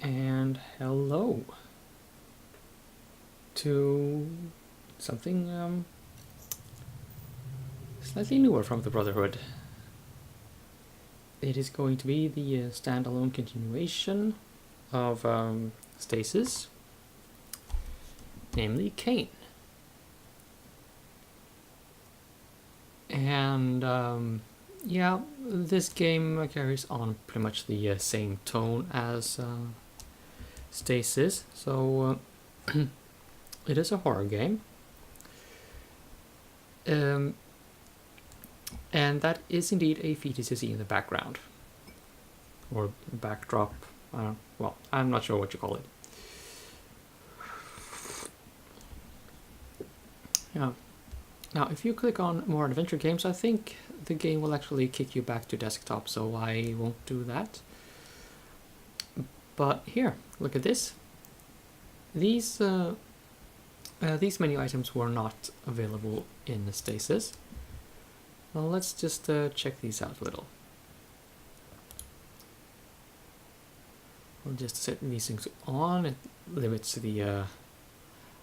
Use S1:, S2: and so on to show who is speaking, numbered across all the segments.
S1: And hello to something slightly newer from the Brotherhood. It is going to be the standalone continuation of Stasis, namely Kain. And yeah, this game carries on pretty much the same tone as Stasis, so it is a horror game. And that is indeed a fetus you see in the background. Or backdrop. Well, I'm not sure what you call it. Yeah. Now, if you click on more adventure games, I think the game will actually kick you back to desktop, so I won't do that. But here, look at this. These menu items were not available in the Stasis. Well, let's just check these out a little. I'll just set these things on. It limits the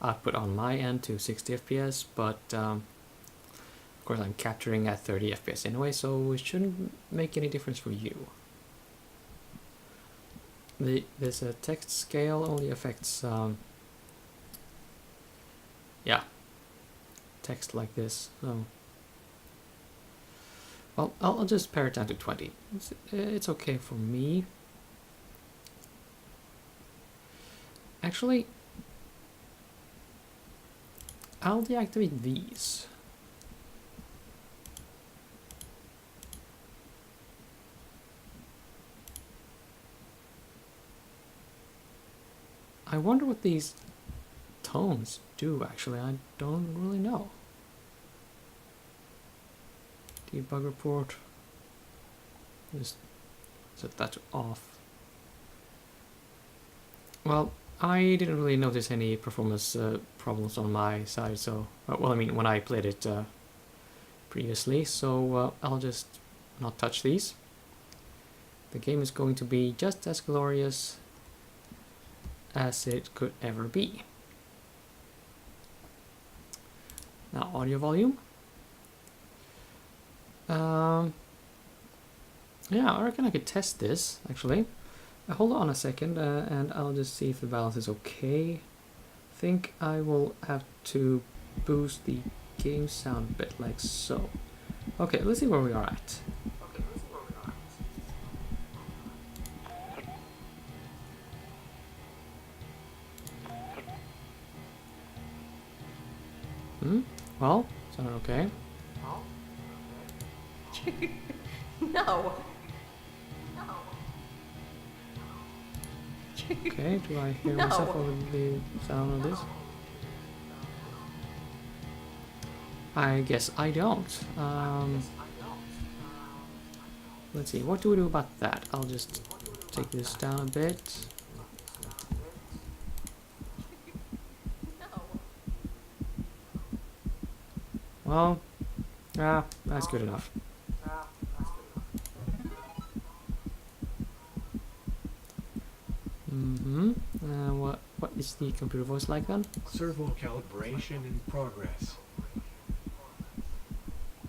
S1: output on my end to 60 FPS, but of course I'm capturing at 30 FPS anyway, so it shouldn't make any difference for you. This text scale only affects yeah, text like this. So, well, I'll just pare it down to 20. It's okay for me. Actually, I'll deactivate these. I wonder what these tones do, actually. I don't really know. Debug report. Just set that to off. Well, I didn't really notice any performance problems on my side, so... well, I mean, when I played it previously, so I'll just not touch these. The game is going to be just as glorious as it could ever be. Now, audio volume. Yeah, I reckon I could test this, actually. Hold on a second, and I'll just see if the balance is okay. I think I will have to boost the game sound a bit, like so. Okay, let's see where we are at. Well, sounded okay.
S2: No.
S1: Okay, do I hear myself over the sound of this? I guess I don't. Let's see, what do we do about that? I'll just take this down a bit. Well, that's good enough. What is the computer voice like then?
S3: Servo calibration in progress.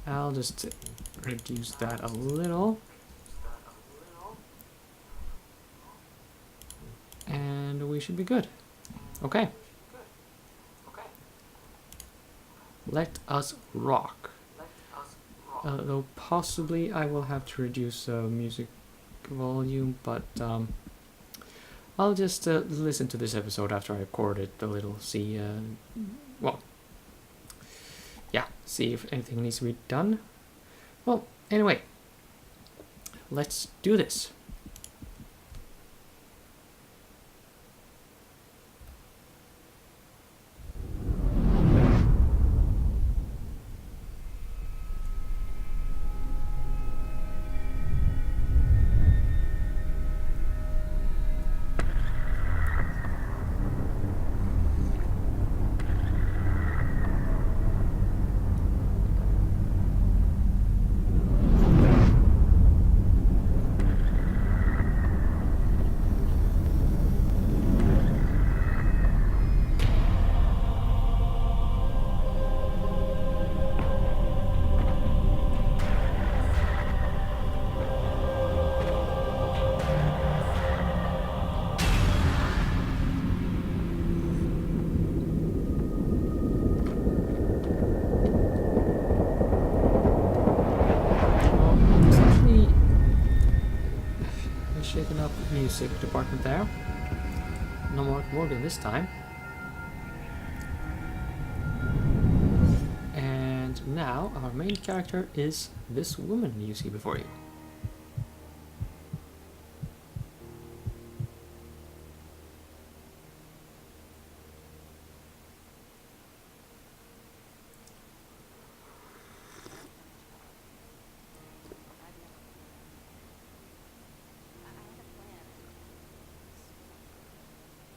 S1: I'll just reduce that a little. And we should be good. Okay. Let us rock. Though possibly I will have to reduce music volume, but I'll just listen to this episode after I record it a little, see, well, yeah, see if anything needs to be done. Well, anyway, let's do this. shaken up music department there. No Mark Morgan this time. And now our main character is this woman you see before you.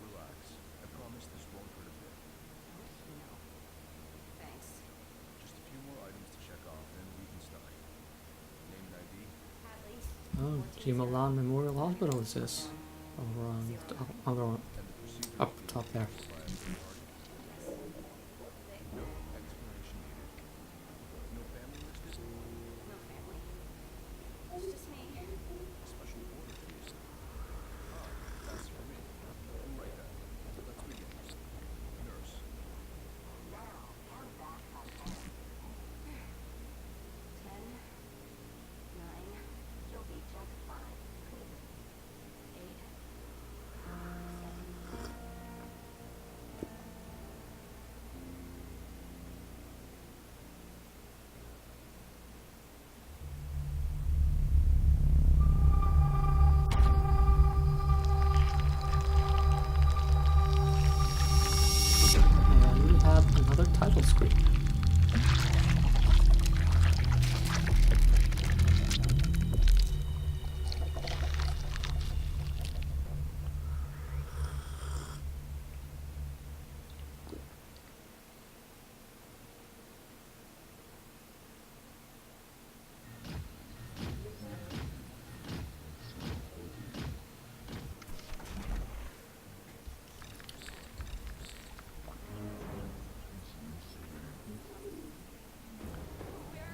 S4: Relax. I promise this won't hurt a bit.
S2: Thanks.
S4: Just a few more items to check off, and we can start. Name and ID?
S2: Hadley.
S1: Oh, G. Milan Memorial Hospital is this. Over on the other one,
S4: And the procedure
S1: up
S4: will be
S1: top there.
S4: approved by a third party. No explanation needed. No family listed?
S2: No family. It's just me.
S4: A special order, please. Ah, that's for me. We'll write that. Let's begin. Nurse.
S2: 10, 9, you'll be just fine. 8, 7.
S1: And we have another title screen.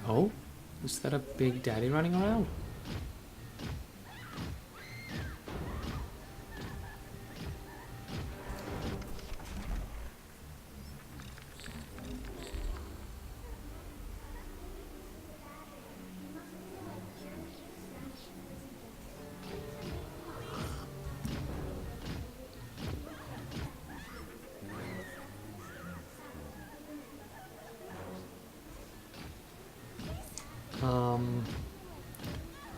S1: Oh, is that a big daddy running around?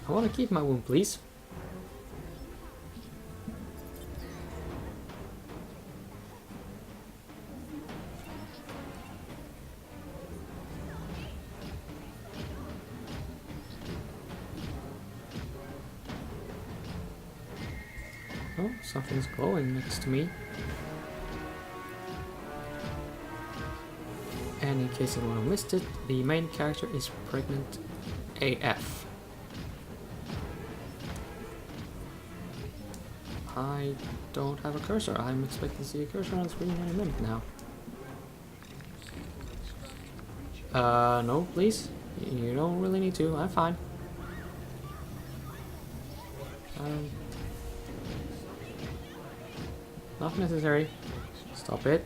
S1: I want to keep my wound, please. Oh, something's glowing next to me. And in case anyone missed it, the main character is pregnant AF. I don't have a cursor. I'm expecting to see a cursor on the screen any minute now. No, please. You don't really need to. I'm fine. Not necessary. Stop it.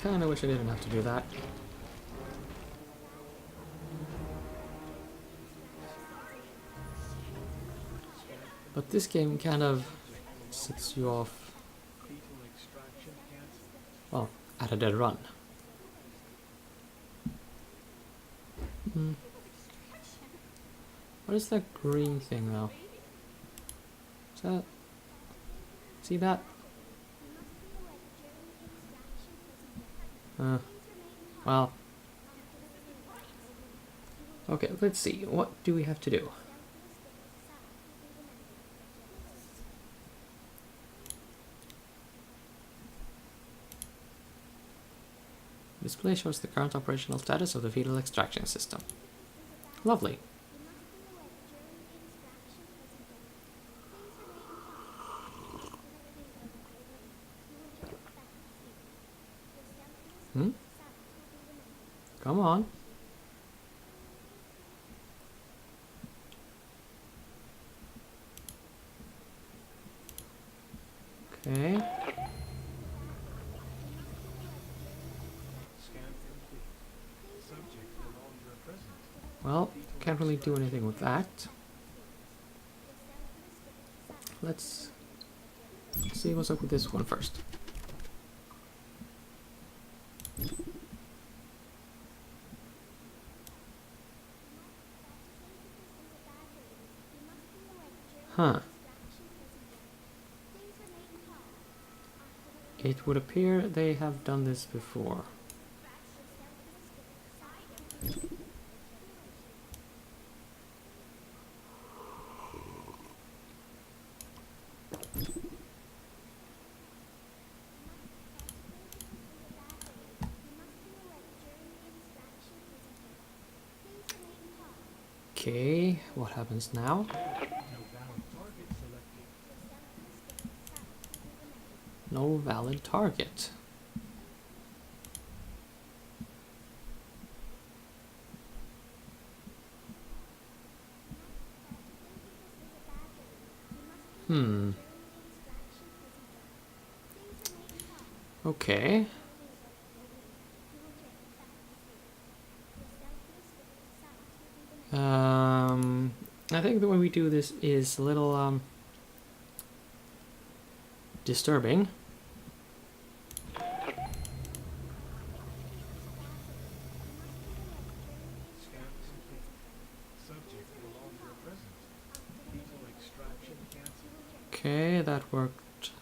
S1: Kinda wish I didn't have to do that. But this game kind of sets you off,
S3: Fetal extraction cancer.
S1: well, at a dead run. What is that green thing though? Is that... See that? Well... Okay, let's see. What do we have to do? Display shows the current operational status of the fetal extraction system. Lovely. Hmm? Come on. Okay.
S3: Scan complete. Subject no longer present.
S1: Well, can't really do anything with that. Let's see what's up with this one first. Huh. It would appear they have done this before. Okay, what happens now?
S3: No valid target selected.
S1: No valid target. Hmm. Okay. I think the way we do this is a little disturbing.
S3: Scan complete. Subject no longer present. Fetal extraction cancelled.
S1: Okay, that worked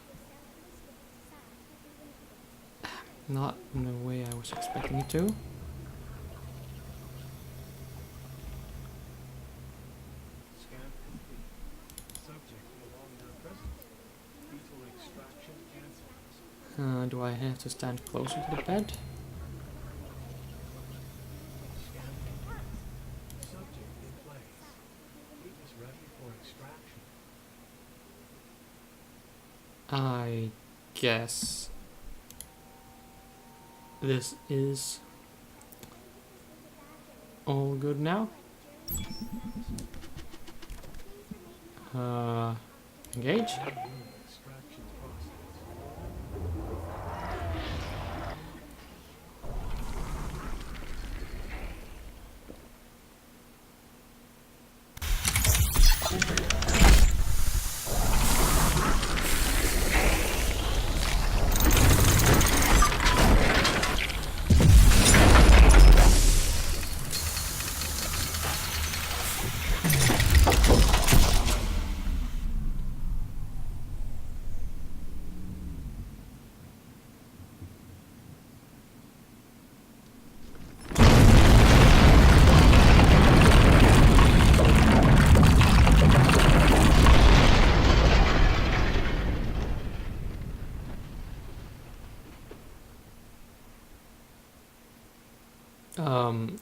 S1: not in the way I was expecting it to.
S3: Scan complete. Subject no longer present. Fetal extraction cancelled.
S1: Do I have to stand closer to the bed?
S3: Scan complete. Subject in place. Fetus ready for extraction.
S1: I guess this is all good now. Engage.
S3: Extraction process.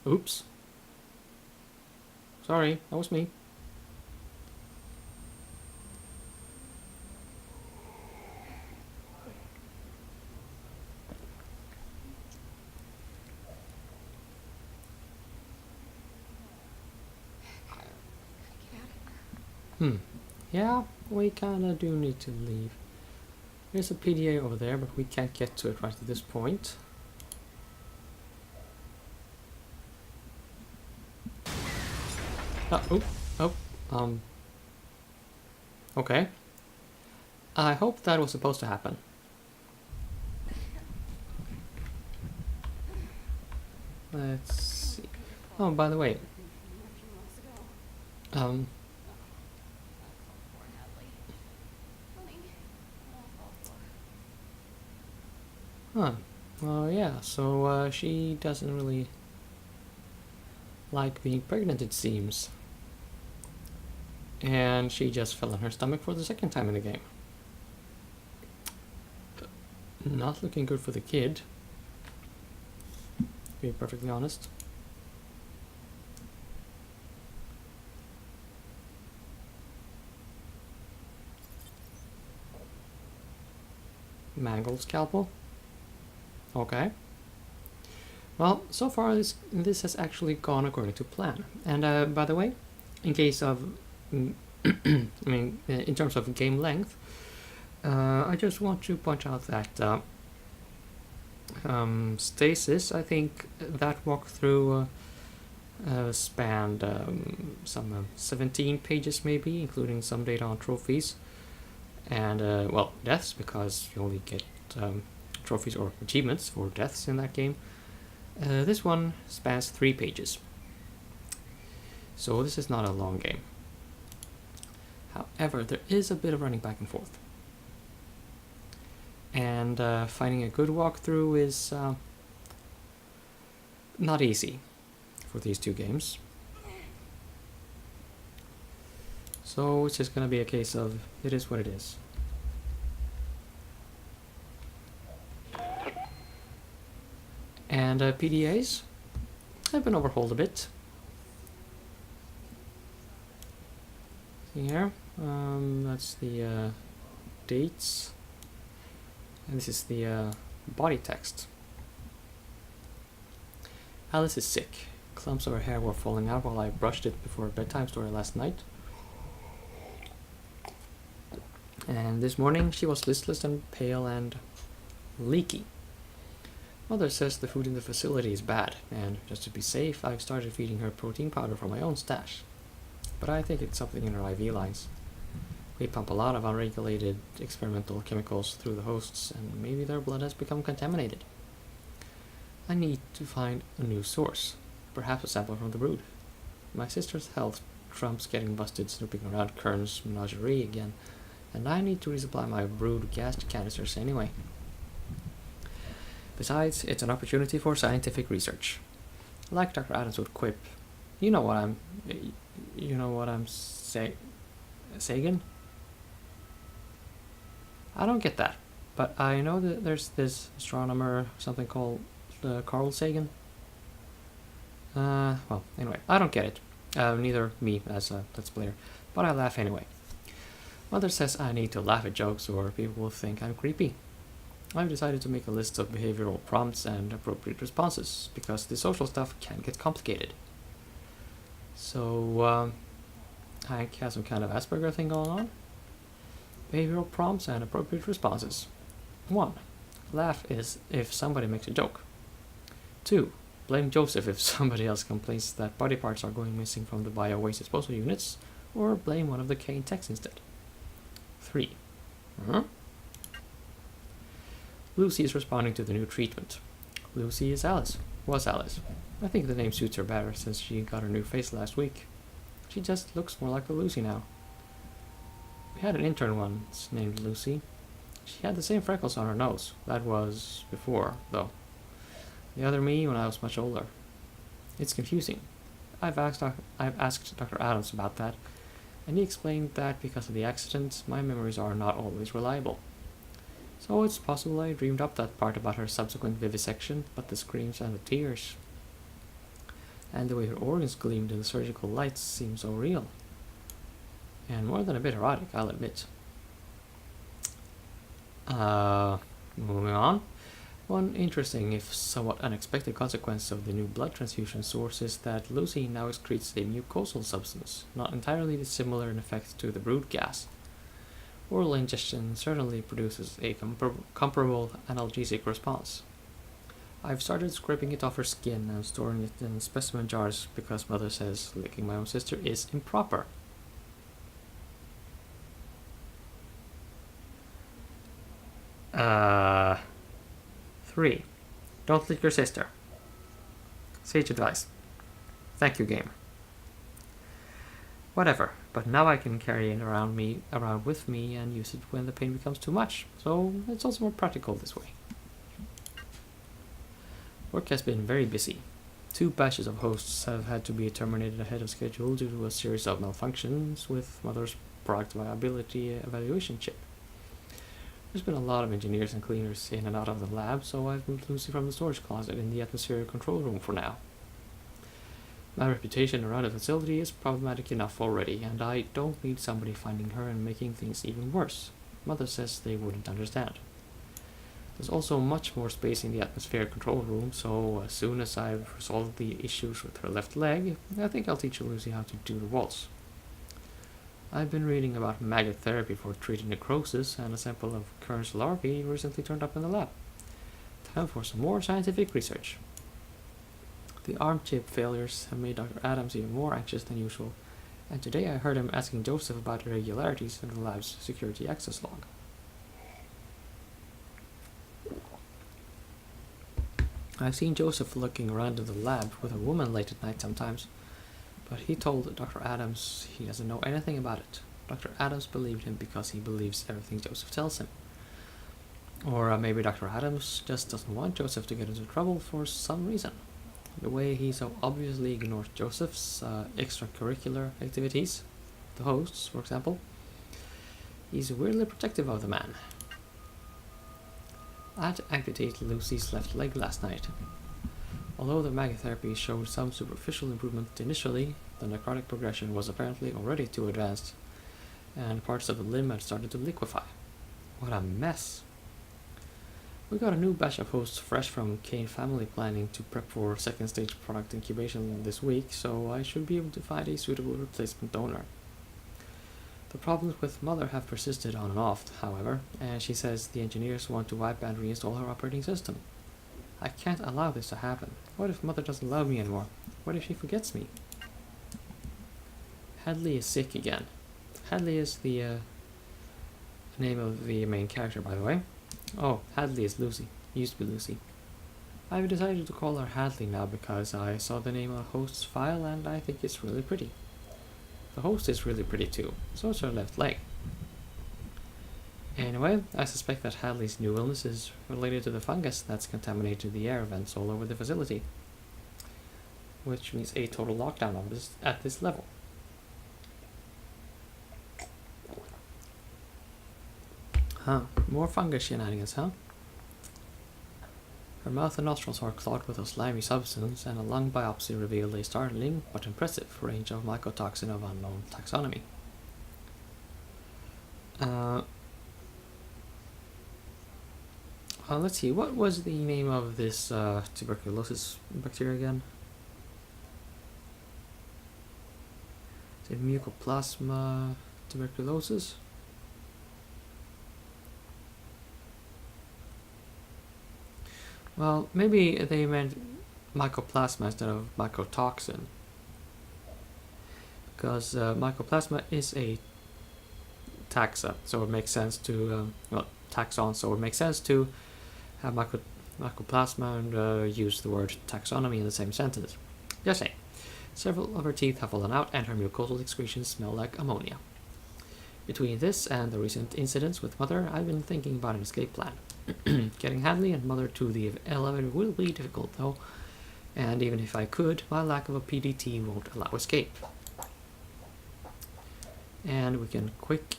S1: Oops. Sorry, that was me. Yeah, we kinda do need to leave. There's a PDA over there, but we can't get to it right at this point. Oh, okay. I hope that was supposed to happen. Let's see. Oh, by the way, huh. Well, yeah, so she doesn't really like being pregnant, it seems. And she just fell on her stomach for the second time in the game. Not looking good for the kid, to be perfectly honest. Mangled scalpel. Okay. Well, so far this has actually gone according to plan. And by the way, in case of, I mean, in terms of game length, I just want to point out that Stasis, I think that walkthrough spanned some 17 pages maybe, including some data on trophies. And, well, deaths, because you only get trophies or achievements for deaths in that game. This one spans 3 pages. So this is not a long game. However, there is a bit of running back and forth. And finding a good walkthrough is not easy for these 2 games. So it's just gonna be a case of it is what it is. And PDAs have been overhauled a bit. See here, that's the dates, and this is the body text. Alice is sick. Clumps of her hair were falling out while I brushed it before a bedtime story last night. And this morning she was listless and pale and leaky. Mother says the food in the facility is bad, and just to be safe, I've started feeding her protein powder from my own stash. But I think it's something in her IV lines. We pump a lot of unregulated experimental chemicals through the hosts, and maybe their blood has become contaminated. I need to find a new source, perhaps a sample from the brood. My sister's health trumps getting busted snooping around Kern's menagerie again, and I need to resupply my brood gas canisters anyway. Besides, it's an opportunity for scientific research. Like Dr. Adams would quip, you know what I'm saying? I don't get that, but I know that there's this astronomer, something called Carl Sagan. Well, anyway, I don't get it. Neither me as a Let's Player, but I laugh anyway. Mother says I need to laugh at jokes or people will think I'm creepy. I've decided to make a list of behavioral prompts and appropriate responses, because the social stuff can get complicated. So, Hank has some kind of Asperger thing going on. Behavioral prompts and appropriate responses. 1. Laugh if somebody makes a joke. 2. Blame Joseph if somebody else complains that body parts are going missing from the bio-waste disposal units, or blame one of the Kane techs instead. 3. Lucy is responding to the new treatment. Lucy is Alice. Was Alice. I think the name suits her better since she got her new face last week. She just looks more like a Lucy now. We had an intern once named Lucy. She had the same freckles on her nose. That was before, though. The other me when I was much older. It's confusing. I've asked Dr. Adams about that, and he explained that because of the accident, my memories are not always reliable. So it's possible I dreamed up that part about her subsequent vivisection, but the screams and the tears, and the way her organs gleamed in the surgical lights seem so real. And more than a bit erotic, I'll admit. Moving on. One interesting, if somewhat unexpected consequence of the new blood transfusion source is that Lucy now excretes a mucosal substance, not entirely dissimilar in effect to the brood gas. Oral ingestion certainly produces a comparable analgesic response. I've started scraping it off her skin and storing it in specimen jars because Mother says licking my own sister is improper. Uh... 3. Don't lick your sister. Sage advice. Thank you, game. Whatever, but now I can carry it around with me and use it when the pain becomes too much, so it's also more practical this way. Work has been very busy. 2 batches of hosts have had to be terminated ahead of schedule due to a series of malfunctions with Mother's product viability evaluation chip. There's been a lot of engineers and cleaners in and out of the lab, so I've moved Lucy from the storage closet in the atmospheric control room for now. My reputation around the facility is problematic enough already, and I don't need somebody finding her and making things even worse. Mother says they wouldn't understand. There's also much more space in the atmosphere control room, so as soon as I've resolved the issues with her left leg, I think I'll teach Lucy how to do the waltz. I've been reading about maggot therapy for treating necrosis, and a sample of Kern's larvae recently turned up in the lab. Time for some more scientific research. The arm chip failures have made Dr. Adams even more anxious than usual, and today I heard him asking Joseph about irregularities in the lab's security access log. I've seen Joseph looking around in the lab with a woman late at night sometimes, but he told Dr. Adams he doesn't know anything about it. Dr. Adams believed him because he believes everything Joseph tells him. Or maybe Dr. Adams just doesn't want Joseph to get into trouble for some reason. The way he so obviously ignores Joseph's extracurricular activities, the hosts, for example, he's weirdly protective of the man. I had to amputate Lucy's left leg last night. Although the maggot therapy showed some superficial improvement initially, the necrotic progression was apparently already too advanced, and parts of the limb had started to liquefy. What a mess! We got a new batch of hosts fresh from Kane Family Planning to prep for second stage product incubation this week, so I should be able to find a suitable replacement donor. The problems with Mother have persisted on and off, however, and she says the engineers want to wipe and reinstall her operating system. I can't allow this to happen. What if Mother doesn't love me anymore? What if she forgets me? Hadley is sick again. Hadley is the name of the main character, by the way. Oh, Hadley is Lucy. Used to be Lucy. I've decided to call her Hadley now because I saw the name on the host's file and I think it's really pretty. The host is really pretty too, so is her left leg. Anyway, I suspect that Hadley's new illness is related to the fungus that's contaminated the air vents all over the facility, which means a total lockdown of this at this level. Huh, more fungus shenanigans, huh? Her mouth and nostrils are clogged with a slimy substance, and a lung biopsy revealed a startling but impressive range of mycotoxin of unknown taxonomy. Let's see, what was the name of this tuberculosis bacteria again? Is it Mycoplasma tuberculosis? Well, maybe they meant mycoplasma instead of mycotoxin, because mycoplasma is a taxa, so it makes sense to taxon, so it makes sense to have mycoplasma and use the word taxonomy in the same sentence. Just say, several of her teeth have fallen out, and her mucosal excretions smell like ammonia. Between this and the recent incidents with Mother, I've been thinking about an escape plan. Getting Hadley and Mother to the elevator will be difficult, though, and even if I could, my lack of a PDT won't allow escape. And we can quick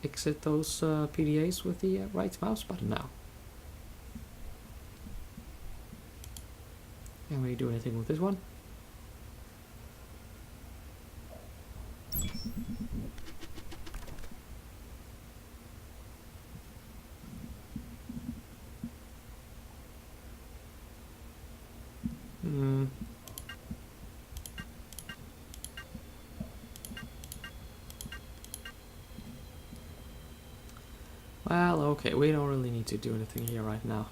S1: exit those PDAs with the right mouse button now. Can we do anything with this one? Well, okay, we don't really need to do anything here right now.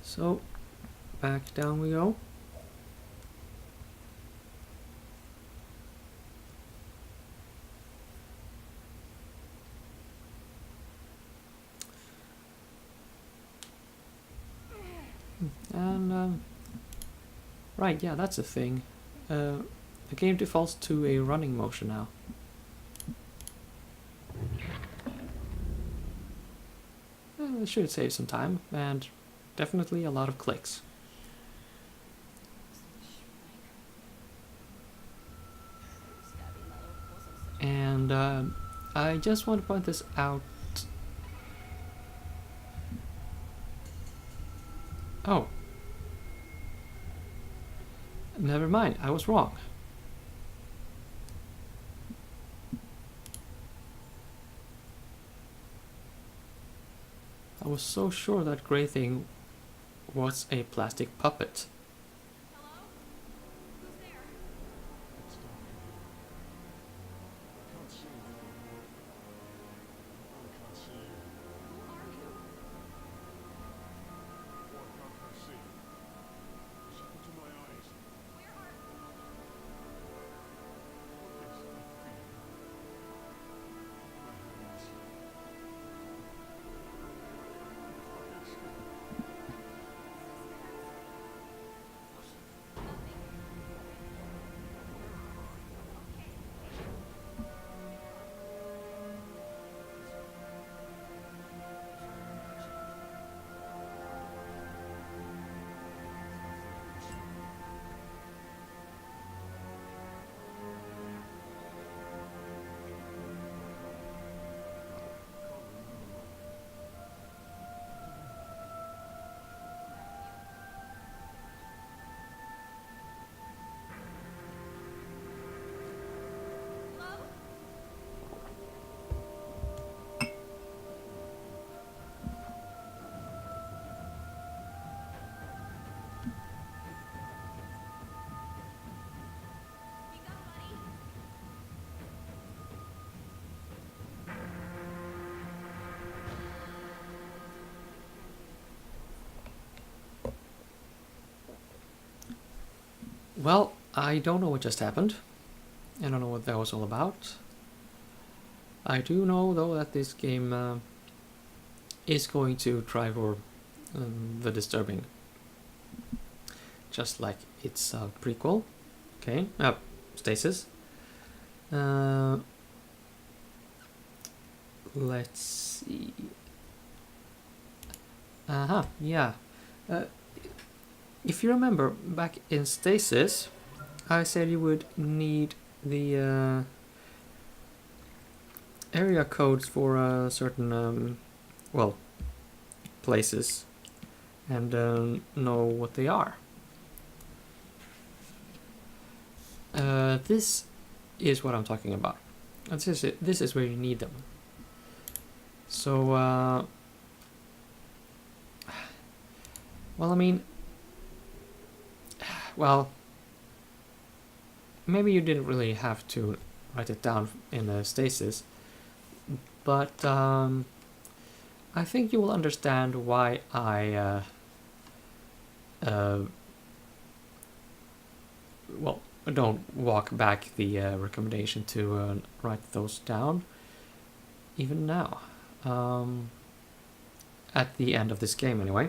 S1: So, back down we go. And, right, yeah, that's a thing. The game defaults to a running motion now. It should save some time, and definitely a lot of clicks. And I just want to point this out. Oh. Never mind, I was wrong. was so sure that gray thing was a plastic puppet.
S2: Hello? Who's there?
S4: It's dark in here. I can't see anything. I can't see you.
S2: Who are you?
S4: Why can't I see? What's happened to my eyes?
S2: Where are you?
S4: What is that feeling? My hands. What is it?
S2: Hello? Speak up, buddy.
S1: Well, I don't know what just happened. I don't know what that was all about. I do know though that this game is going to try for the disturbing, just like its prequel. Okay, Stasis. Let's see. Yeah. If you remember, back in Stasis, I said you would need the area codes for certain, well, places, and know what they are. This is what I'm talking about. This is it. This is where you need them. So, well, I mean, well, maybe you didn't really have to write it down in a stasis, but I think you will understand why I well, don't walk back the recommendation to write those down even now, at the end of this game anyway.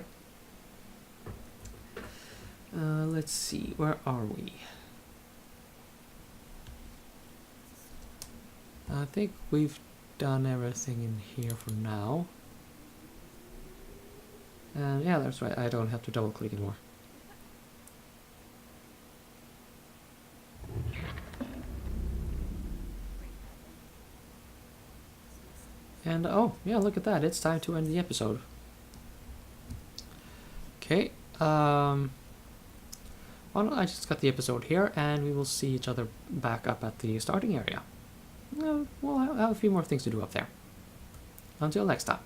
S1: Let's see, where are we? I think we've done everything in here for now. And yeah, that's right, I don't have to double click anymore. And oh, yeah, look at that, it's time to end the episode. Okay, why don't I just cut the episode here and we will see each other back up at the starting area. We'll have a few more things to do up there. Until next time.